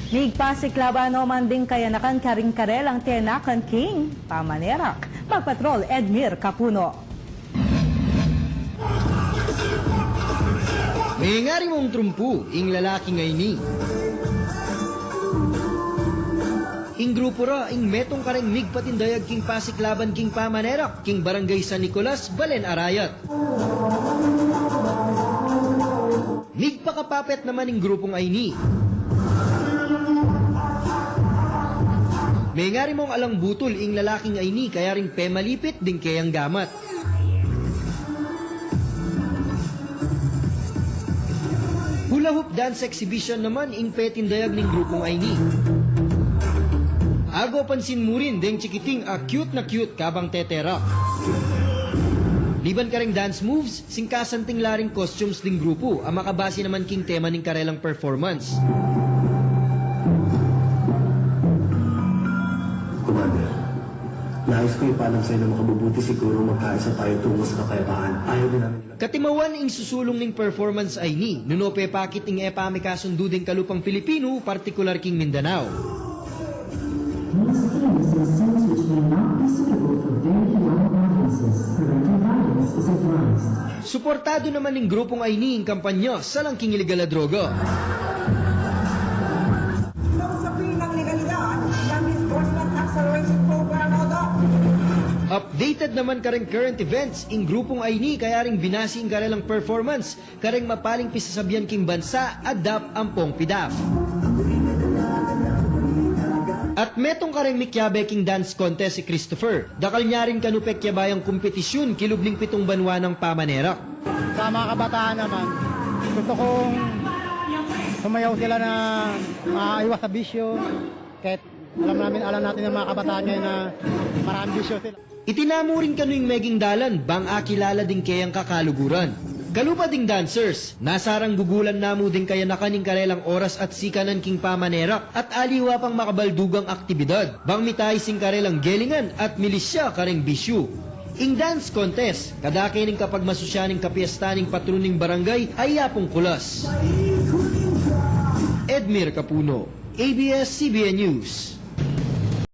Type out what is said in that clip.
Migpasiklabano man din kayanakan karing karel ang Tenakan King Pamanerak. Magpatrol Edmir Capuno. May ngari mong trumpu, ing lalaki ngay ni. Ing grupo ra, ing metong kareng migpatindayag king pasiklaban king Pamanerak, king barangay San Nicolas, Balen Arayat. Migpakapapet naman ing grupong ay ni. May ngari mong alang butol ing lalaking ay ni, kaya ring pemalipit ding kayang gamat. Hula hoop dance exhibition naman ing petindayag ning grupong ay ni. Ago pansin mo rin deng chikiting a cute na cute kabang tetera. Liban ka ring dance moves, singkasan ting laring costumes ding grupo, ang makabase naman king tema ning karelang performance. Commander, nais ko ipalam sa inyo makabubuti siguro magkaisa tayo tungo sa kapayapaan. Ayaw din namin nila. Katimawan ing susulong ning performance ay ni, nunope pakit ing epame kasundo ding kalupang Pilipino, partikular king Mindanao. These themes and scenes which may not be suitable for very young audiences. Parental guidance is advised. Suportado naman ning grupong ay ni ing kampanya sa langking iligal na droga. Kausapin ng legalidad ng Enforcement Acceleration Program o DOC. Updated naman kareng current events ing grupong ay ni, kaya ring binasi ing karelang performance, kareng mapaling pisasabihan king bansa, adap ampong pidaf. At metong kareng mikyabe king dance contest si Christopher. Dakal niya rin kanupek yabayang kompetisyon kilubling 7 banwa ng Pamanerak. Sa mga kabataan naman, gusto kong sumayaw sila na maaiwas sa bisyo. Kahit alam natin ng mga kabataan ngayon na maraming bisyo sila. Itinamo rin kanuing meging dalan, bang akilala ding kayang kakaluguran. Kalupa ding dancers, nasarang gugulan namo ding kaya nakaning karelang oras at sikanan king Pamanerak at aliwa pang makabaldugang aktibidad. Bang mitay sing karelang gelingan at milisya kareng bisyo. Ing dance contest, kadakay ning kapag masusyaning kapiestaning patroning barangay ay yapong kulas. Edmir Capuno, ABS-CBN News.